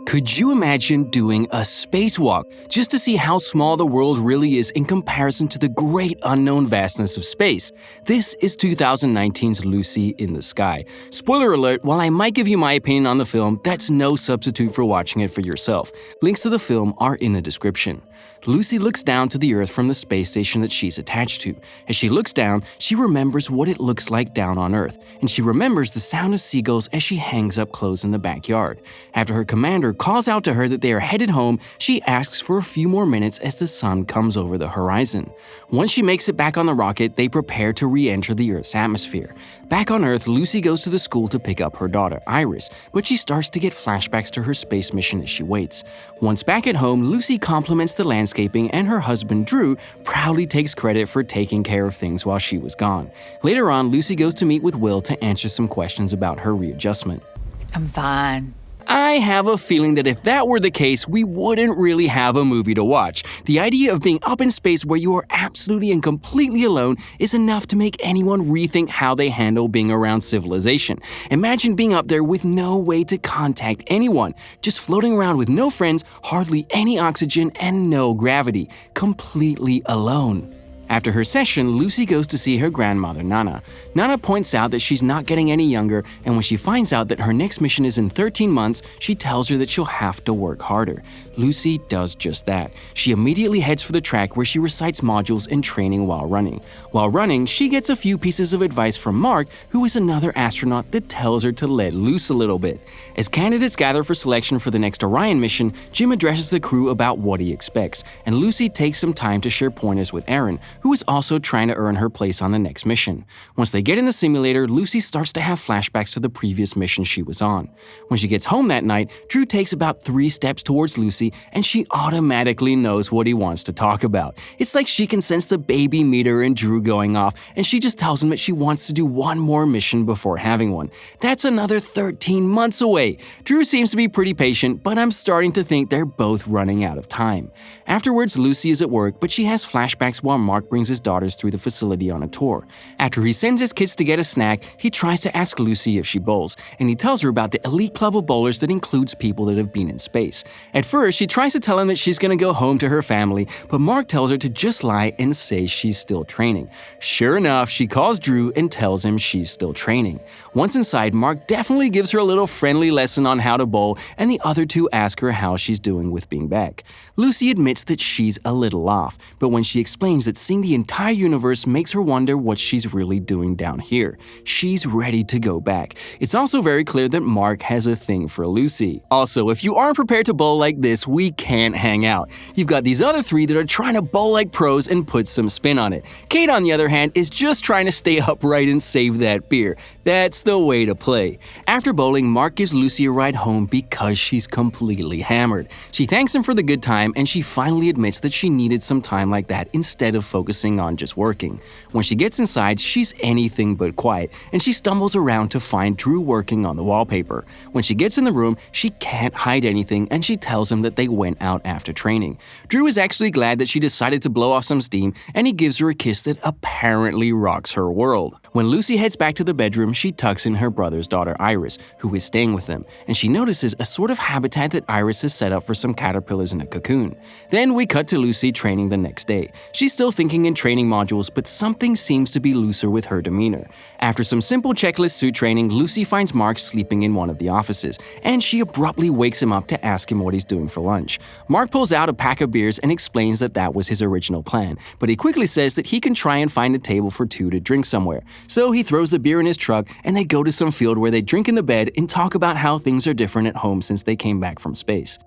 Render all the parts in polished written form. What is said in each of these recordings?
Could you imagine doing a spacewalk just to see how small the world really is in comparison to the great unknown vastness of space? This is 2019's Lucy in the Sky. Spoiler alert, while I might give you my opinion on the film, that's no substitute for watching it for yourself. Links to the film are in the description. Lucy looks down to the Earth from the space station that she's attached to. As she looks down, she remembers what it looks like down on Earth, and she remembers the sound of seagulls as she hangs up clothes in the backyard. After her commander calls out to her that they are headed home, she asks for a few more minutes as the sun comes over the horizon. Once she makes it back on the rocket, they prepare to re-enter the Earth's atmosphere. Back on Earth, Lucy goes to the school to pick up her daughter, Iris, but she starts to get flashbacks to her space mission as she waits. Once back at home, Lucy compliments the landscaping, and her husband, Drew, proudly takes credit for taking care of things while she was gone. Later on, Lucy goes to meet with Will to answer some questions about her readjustment. I'm fine. I have a feeling that if that were the case, we wouldn't really have a movie to watch. The idea of being up in space where you are absolutely and completely alone is enough to make anyone rethink how they handle being around civilization. Imagine being up there with no way to contact anyone, just floating around with no friends, hardly any oxygen, and no gravity, completely alone. After her session, Lucy goes to see her grandmother, Nana. Nana points out that she's not getting any younger, and when she finds out that her next mission is in 13 months, she tells her that she'll have to work harder. Lucy does just that. She immediately heads for the track where she recites modules and training while running. While running, she gets a few pieces of advice from Mark, who is another astronaut that tells her to let loose a little bit. As candidates gather for selection for the next Orion mission, Jim addresses the crew about what he expects, and Lucy takes some time to share pointers with Aaron, who is also trying to earn her place on the next mission. Once they get in the simulator, Lucy starts to have flashbacks to the previous mission she was on. When she gets home that night, Drew takes about 3 steps towards Lucy, and she automatically knows what he wants to talk about. It's like she can sense the baby meter in Drew going off, and she just tells him that she wants to do one more mission before having one. That's another 13 months away. Drew seems to be pretty patient, but I'm starting to think they're both running out of time. Afterwards, Lucy is at work, but she has flashbacks while Mark brings his daughters through the facility on a tour. After he sends his kids to get a snack, he tries to ask Lucy if she bowls, and he tells her about the elite club of bowlers that includes people that have been in space. At first, she tries to tell him that she's gonna go home to her family, but Mark tells her to just lie and say she's still training. Sure enough, she calls Drew and tells him she's still training. Once inside, Mark definitely gives her a little friendly lesson on how to bowl, and the other two ask her how she's doing with being back. Lucy admits that she's a little off, but when she explains that seeing the entire universe makes her wonder what she's really doing down here, she's ready to go back. It's also very clear that Mark has a thing for Lucy. Also, if you aren't prepared to bowl like this, we can't hang out. You've got these other 3 that are trying to bowl like pros and put some spin on it. Kate, on the other hand, is just trying to stay upright and save that beer. That's the way to play. After bowling, Mark gives Lucy a ride home because she's completely hammered. She thanks him for the good time, and she finally admits that she needed some time like that instead of focusing on just working. When she gets inside, she's anything but quiet, and she stumbles around to find Drew working on the wallpaper. When she gets in the room, she can't hide anything, and she tells him that they went out after training. Drew is actually glad that she decided to blow off some steam, and he gives her a kiss that apparently rocks her world. When Lucy heads back to the bedroom, she tucks in her brother's daughter, Iris, who is staying with them, and she notices a sort of habitat that Iris has set up for some caterpillars in a cocoon. Then we cut to Lucy training the next day. She's still thinking in training modules, but something seems to be looser with her demeanor. After some simple checklist suit training, Lucy finds Mark sleeping in one of the offices, and she abruptly wakes him up to ask him what he's doing for lunch. Mark pulls out a pack of beers and explains that that was his original plan, but he quickly says that he can try and find a table for 2 to drink somewhere. So he throws the beer in his truck, and they go to some field where they drink in the bed and talk about how things are different at home since they came back from space.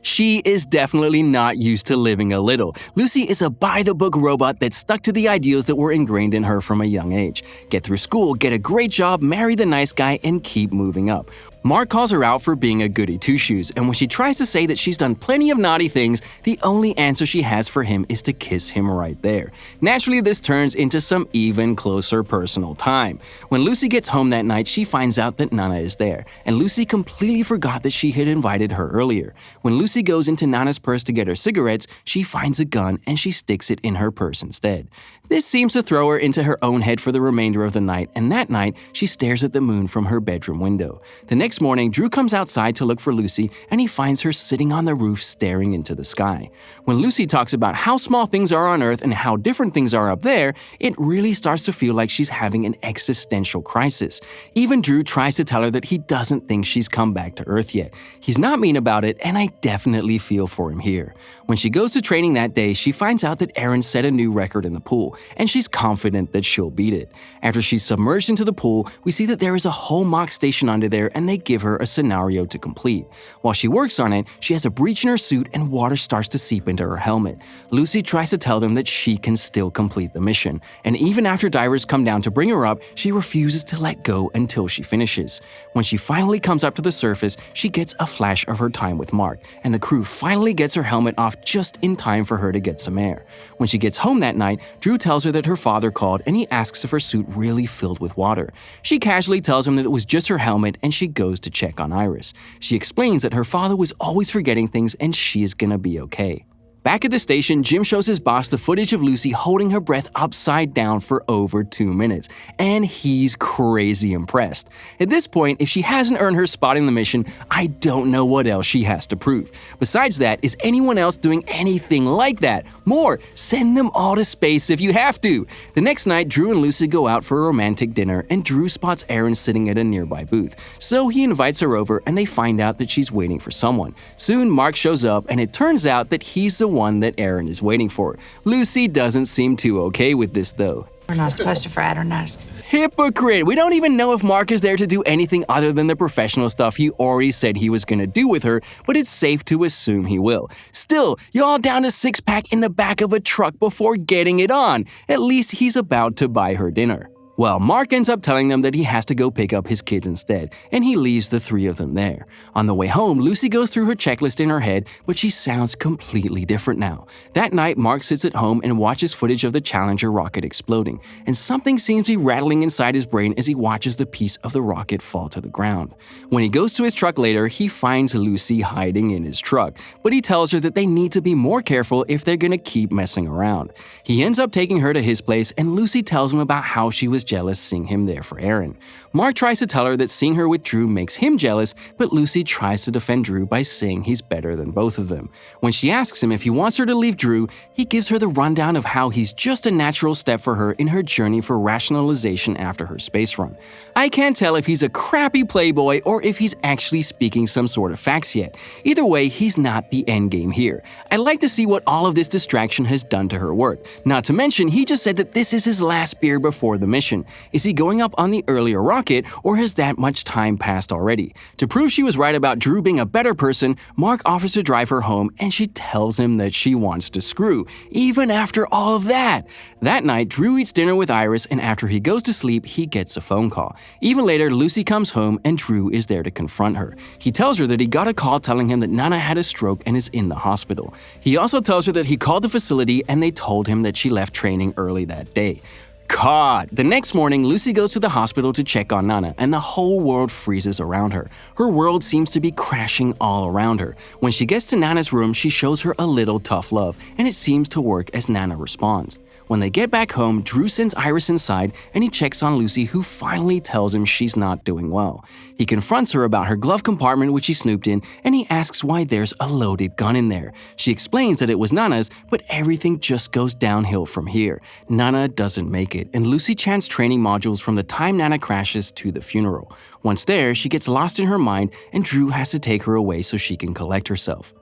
She is definitely not used to living a little. Lucy is a by-the-book robot that stuck to the ideals that were ingrained in her from a young age. Get through school, get a great job, marry the nice guy, and keep moving up. Mark calls her out for being a goody two-shoes, and when she tries to say that she's done plenty of naughty things, the only answer she has for him is to kiss him right there. Naturally, this turns into some even closer personal time. When Lucy gets home that night, she finds out that Nana is there, and Lucy completely forgot that she had invited her earlier. When Lucy goes into Nana's purse to get her cigarettes, she finds a gun and she sticks it in her purse instead. This seems to throw her into her own head for the remainder of the night, and that night, she stares at the moon from her bedroom window. The next morning, Drew comes outside to look for Lucy, and he finds her sitting on the roof staring into the sky. When Lucy talks about how small things are on Earth and how different things are up there, it really starts to feel like she's having an existential crisis. Even Drew tries to tell her that he doesn't think she's come back to Earth yet. He's not mean about it, and I definitely feel for him here. When she goes to training that day, she finds out that Erin set a new record in the pool, and she's confident that she'll beat it. After she's submerged into the pool, we see that there is a whole mock station under there, and they give her a scenario to complete. While she works on it, she has a breach in her suit and water starts to seep into her helmet. Lucy tries to tell them that she can still complete the mission, and even after divers come down to bring her up, she refuses to let go until she finishes. When she finally comes up to the surface, she gets a flash of her time with Mark, and the crew finally gets her helmet off just in time for her to get some air. When she gets home that night, Drew tells her that her father called and he asks if her suit really filled with water. She casually tells him that it was just her helmet and she goes to check on Iris. She explains that her father was always forgetting things and she is gonna be okay. Back at the station, Jim shows his boss the footage of Lucy holding her breath upside down for over 2 minutes, and he's crazy impressed. At this point, if she hasn't earned her spot in the mission, I don't know what else she has to prove. Besides that, is anyone else doing anything like that? More, send them all to space if you have to. The next night, Drew and Lucy go out for a romantic dinner, and Drew spots Erin sitting at a nearby booth. So he invites her over, and they find out that she's waiting for someone. Soon, Mark shows up, and it turns out that he's the one that Erin is waiting for. Lucy doesn't seem too okay with this though. We're not supposed to fraternize. Hypocrite! We don't even know if Mark is there to do anything other than the professional stuff he already said he was gonna do with her, but it's safe to assume he will. Still, y'all down a six-pack in the back of a truck before getting it on. At least he's about to buy her dinner. Well, Mark ends up telling them that he has to go pick up his kids instead, and he leaves the three of them there. On the way home, Lucy goes through her checklist in her head, but she sounds completely different now. That night, Mark sits at home and watches footage of the Challenger rocket exploding, and something seems to be rattling inside his brain as he watches the piece of the rocket fall to the ground. When he goes to his truck later, he finds Lucy hiding in his truck, but he tells her that they need to be more careful if they're gonna keep messing around. He ends up taking her to his place, and Lucy tells him about how she was jealous seeing him there for Erin. Mark tries to tell her that seeing her with Drew makes him jealous, but Lucy tries to defend Drew by saying he's better than both of them. When she asks him if he wants her to leave Drew, he gives her the rundown of how he's just a natural step for her in her journey for rationalization after her space run. I can't tell if he's a crappy playboy or if he's actually speaking some sort of facts yet. Either way, he's not the endgame here. I'd like to see what all of this distraction has done to her work. Not to mention, he just said that this is his last beer before the mission. Is he going up on the earlier rocket, or has that much time passed already? To prove she was right about Drew being a better person, Mark offers to drive her home, and she tells him that she wants to screw, even after all of that. That night, Drew eats dinner with Iris, and after he goes to sleep, he gets a phone call. Even later, Lucy comes home, and Drew is there to confront her. He tells her that he got a call telling him that Nana had a stroke and is in the hospital. He also tells her that he called the facility, and they told him that she left training early that day. God! The next morning, Lucy goes to the hospital to check on Nana, and the whole world freezes around her. Her world seems to be crashing all around her. When she gets to Nana's room, she shows her a little tough love, and it seems to work as Nana responds. When they get back home, Drew sends Iris inside, and he checks on Lucy, who finally tells him she's not doing well. He confronts her about her glove compartment which he snooped in, and he asks why there's a loaded gun in there. She explains that it was Nana's, but everything just goes downhill from here. Nana doesn't make it, and Lucy chants training modules from the time Nana crashes to the funeral. Once there, she gets lost in her mind, and Drew has to take her away so she can collect herself.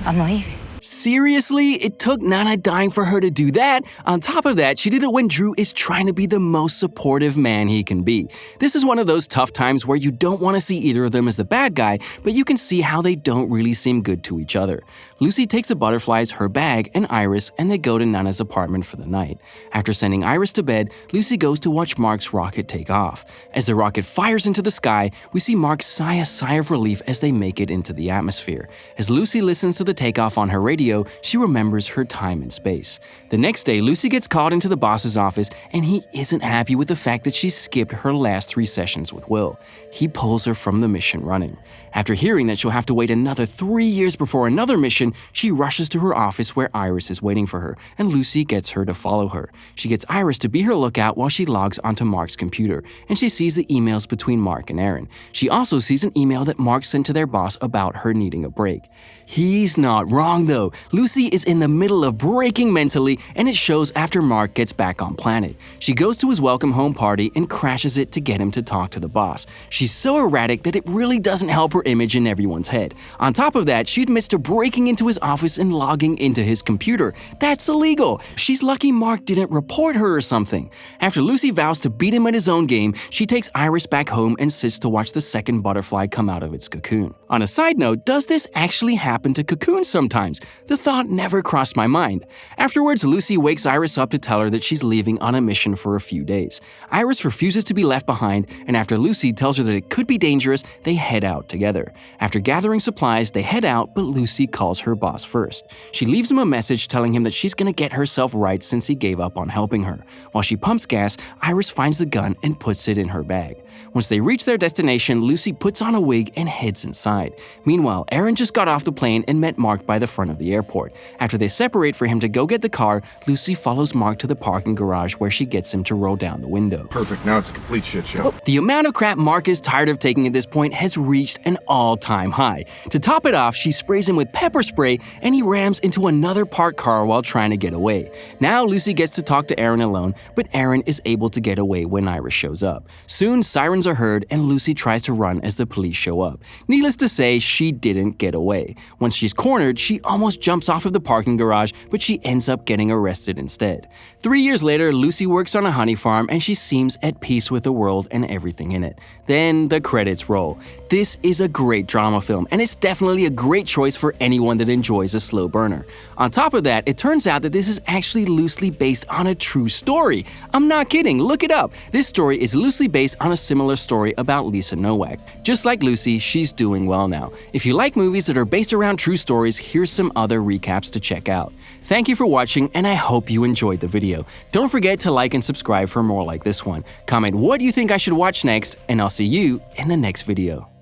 I'm leaving. Seriously? It took Nana dying for her to do that? On top of that, she did it when Drew is trying to be the most supportive man he can be. This is one of those tough times where you don't want to see either of them as the bad guy, but you can see how they don't really seem good to each other. Lucy takes the butterflies, her bag, and Iris, and they go to Nana's apartment for the night. After sending Iris to bed, Lucy goes to watch Mark's rocket take off. As the rocket fires into the sky, we see Mark sigh a sigh of relief as they make it into the atmosphere. As Lucy listens to the takeoff on her radio, radio, she remembers her time in space. The next day, Lucy gets called into the boss's office, and he isn't happy with the fact that she skipped her last 3 sessions with Will. He pulls her from the mission running. After hearing that she'll have to wait another 3 years before another mission, she rushes to her office where Iris is waiting for her, and Lucy gets her to follow her. She gets Iris to be her lookout while she logs onto Mark's computer, and she sees the emails between Mark and Aaron. She also sees an email that Mark sent to their boss about her needing a break. He's not wrong though. Lucy is in the middle of breaking mentally, and it shows after Mark gets back on planet. She goes to his welcome home party and crashes it to get him to talk to the boss. She's so erratic that it really doesn't help her image in everyone's head. On top of that, she admits to breaking into his office and logging into his computer. That's illegal. She's lucky Mark didn't report her or something. After Lucy vows to beat him at his own game, she takes Iris back home and sits to watch the second butterfly come out of its cocoon. On a side note, does this actually happen to cocoons sometimes? The thought never crossed my mind. Afterwards, Lucy wakes Iris up to tell her that she's leaving on a mission for a few days. Iris refuses to be left behind, and after Lucy tells her that it could be dangerous, they head out together. After gathering supplies, they head out, but Lucy calls her boss first. She leaves him a message telling him that she's gonna get herself right since he gave up on helping her. While she pumps gas, Iris finds the gun and puts it in her bag. Once they reach their destination, Lucy puts on a wig and heads inside. Meanwhile, Aaron just got off the plane and met Mark by the front of the airport. After they separate for him to go get the car, Lucy follows Mark to the parking garage where she gets him to roll down the window. Perfect, now it's a complete shit show. The amount of crap Mark is tired of taking at this point has reached an all-time high. To top it off, she sprays him with pepper spray and he rams into another parked car while trying to get away. Now Lucy gets to talk to Aaron alone, but Aaron is able to get away when Iris shows up. Soon, sirens are heard and Lucy tries to run as the police show up. Needless to say, she didn't get away. Once she's cornered, she almost jumps off of the parking garage, but she ends up getting arrested instead. 3 years later, Lucy works on a honey farm and she seems at peace with the world and everything in it. Then the credits roll. This is a great drama film, and it's definitely a great choice for anyone that enjoys a slow burner. On top of that, it turns out that this is actually loosely based on a true story. I'm not kidding, look it up. This story is loosely based on a similar story about Lisa Nowak. Just like Lucy, she's doing well now. If you like movies that are based around true stories, here's some other recaps to check out. Thank you for watching, and I hope you enjoyed the video. Don't forget to like and subscribe for more like this one. Comment what you think I should watch next, and I'll see you in the next video.